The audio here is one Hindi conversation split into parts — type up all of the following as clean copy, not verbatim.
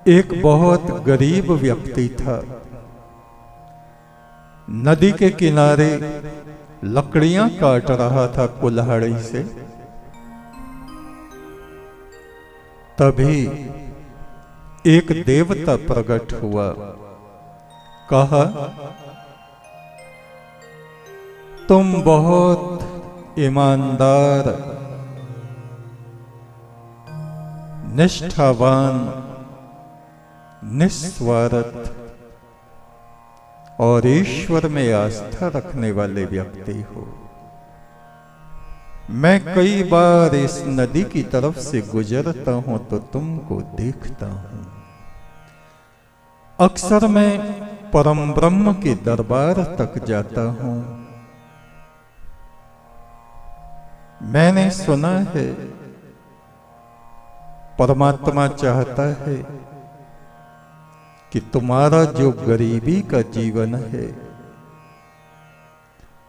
एक बहुत गरीब व्यक्ति था। नदी के किनारे लकड़ियां काट रहा था कुल्हाड़ी से। तभी एक देवता प्रकट हुआ। कहा, तुम बहुत ईमानदार, निष्ठावान, निस्वार्थ और ईश्वर में आस्था रखने वाले व्यक्ति हो। मैं कई बार इस नदी की तरफ से गुजरता हूं तो तुमको देखता हूं। अक्सर मैं परम ब्रह्म के दरबार तक जाता हूं। मैंने सुना है परमात्मा चाहता है कि तुम्हारा जो गरीबी का जीवन है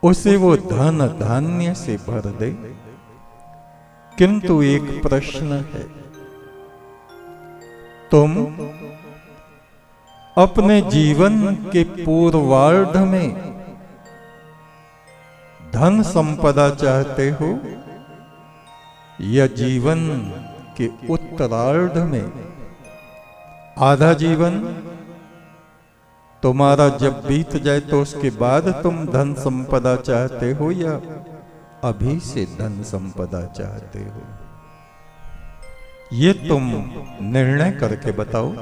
उसे वो धन धान्य से भर दे। किंतु एक प्रश्न है, तुम अपने जीवन के पूर्वार्ध में धन संपदा चाहते हो या जीवन के उत्तरार्ध में? आधा जीवन तुम्हारा जब बीत जाए तो उसके बाद तुम धन संपदा चाहते हो या अभी से धन संपदा चाहते हो? ये तुम निर्णय करके बताओ।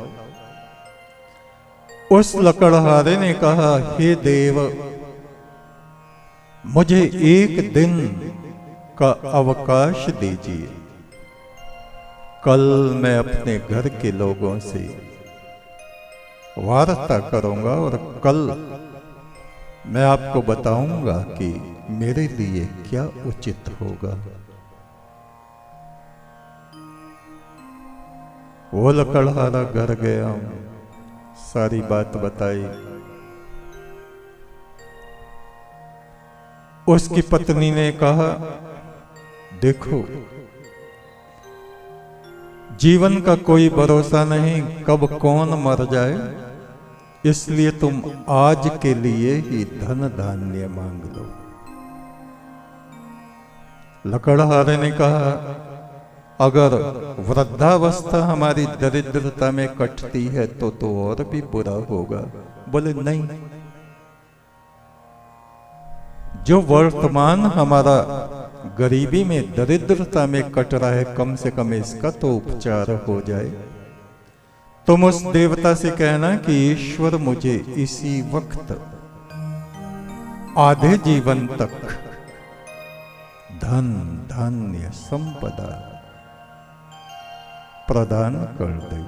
उस लकड़हारे ने कहा, हे देव, मुझे एक दिन का अवकाश दीजिए। कल मैं अपने घर के लोगों से वार्ता करूंगा और कल मैं आपको बताऊंगा कि मेरे लिए क्या उचित होगा। वो लकड़हारा घर गया, सारी बात बताई। उसकी पत्नी ने कहा, देखो, जीवन का कोई भरोसा नहीं, कब कौन मर जाए, इसलिए तुम आज के लिए ही धन धान्य मांग लो। लकड़हारे ने कहा, अगर वृद्धावस्था हमारी दरिद्रता में कटती है तो और भी बुरा होगा। बोले नहीं, जो वर्तमान हमारा गरीबी में दरिद्रता में कट रहा है, कम से कम इसका तो उपचार हो जाए। तुम उस देवता से कहना कि ईश्वर मुझे इसी वक्त आधे जीवन तक धन धान्य संपदा प्रदान कर दे।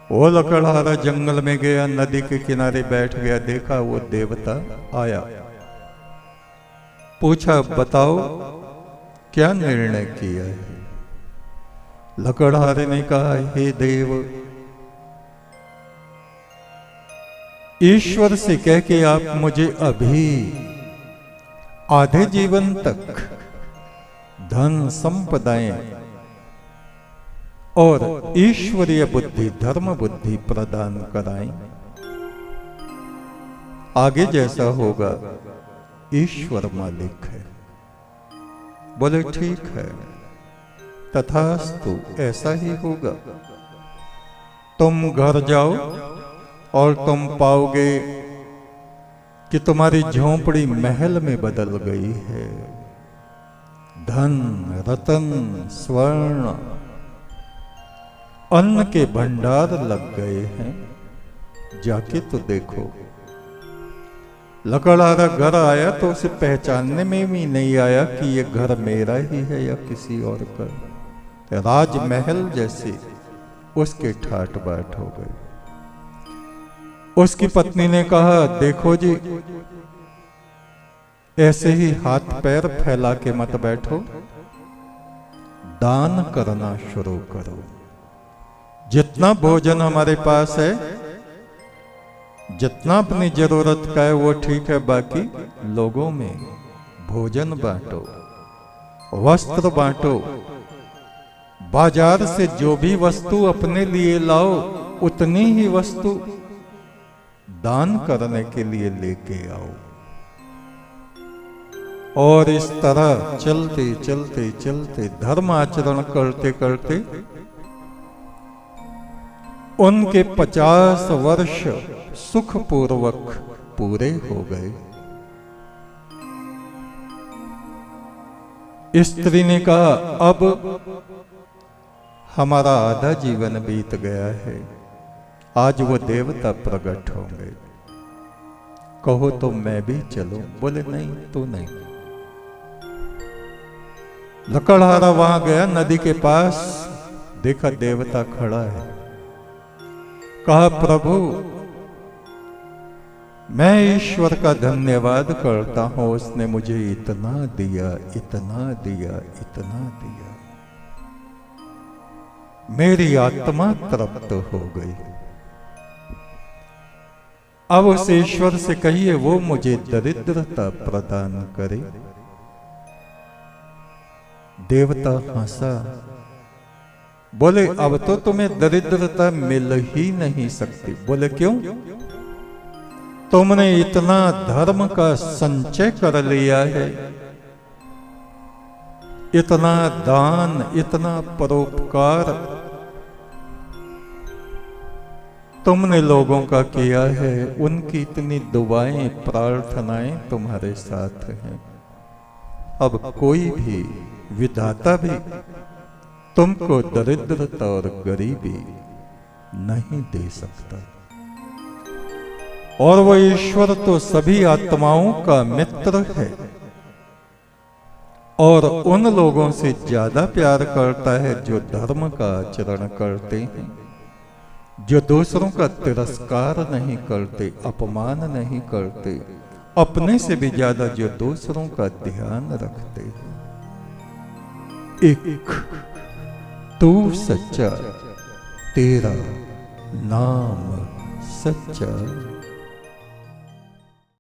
वो लकड़हारा जंगल में गया, नदी के किनारे बैठ गया। देखा वो देवता आया, पूछा, बताओ क्या निर्णय किया है? लकड़हारे ने कहा, हे देव, ईश्वर से कह के आप मुझे अभी आधे जीवन तक धन संपदाएं और ईश्वरीय बुद्धि, धर्म बुद्धि प्रदान कराएं। आगे जैसा होगा ईश्वर मालिक है। बोले ठीक है, तथास्तु, ऐसा ही होगा। तुम घर जाओ और तुम पाओगे कि तुम्हारी झोंपड़ी महल में बदल गई है। धन, रतन, स्वर्ण, अन्न के भंडार लग गए हैं। जाके तो देखो। लकड़हारा घर आया तो उसे पहचानने में भी नहीं आया कि ये घर मेरा ही है या किसी और का। राजमहल जैसे उसके ठाट बाट हो गए। उसकी पत्नी ने कहा, देखो जी, ऐसे ही हाथ पैर फैला के मत बैठो, दान करना शुरू करो। जितना भोजन हमारे पास है, जितना अपनी जरूरत का है वो ठीक है, बाकी लोगों में भोजन बांटो, वस्त्र बांटो, बाजार से जो भी वस्तु अपने लिए लाओ उतनी ही वस्तु दान करने के लिए लेके आओ। और इस तरह चलते चलते चलते धर्म आचरण करते करते उनके 50 वर्ष सुखपूर्वक पूरे हो गए। स्त्री ने कहा, अब हमारा आधा जीवन बीत गया है, आज वो देवता प्रकट होंगे, कहो तो मैं भी चलूं। बोले नहीं, तू नहीं। लकड़हारा वहां गया नदी के पास, देखा देवता खड़ा है। कहा, प्रभु मैं ईश्वर का धन्यवाद करता हूं, उसने मुझे इतना दिया, इतना दिया, इतना दिया, मेरी आत्मा तृप्त हो गई। अब उस ईश्वर से कहिए वो मुझे दरिद्रता प्रदान करे। देवता हंसा, बोले अब तो तुम्हें दरिद्रता मिल ही नहीं सकती। बोले क्यों? तुमने इतना धर्म का संचय कर लिया है, इतना दान, इतना परोपकार तुमने लोगों का किया है, उनकी इतनी दुआएं प्रार्थनाएं तुम्हारे साथ हैं। अब कोई भी विधाता भी तुमको दरिद्रता और गरीबी नहीं दे सकता। और वो ईश्वर तो सभी आत्माओं का मित्र है और उन लोगों से ज्यादा प्यार करता है जो धर्म का आचरण करते हैं, जो दूसरों का तिरस्कार नहीं करते, अपमान नहीं करते, अपने से भी ज्यादा जो दूसरों का ध्यान रखते हैं। एक तू सच्चा, तेरा नाम सच्चा।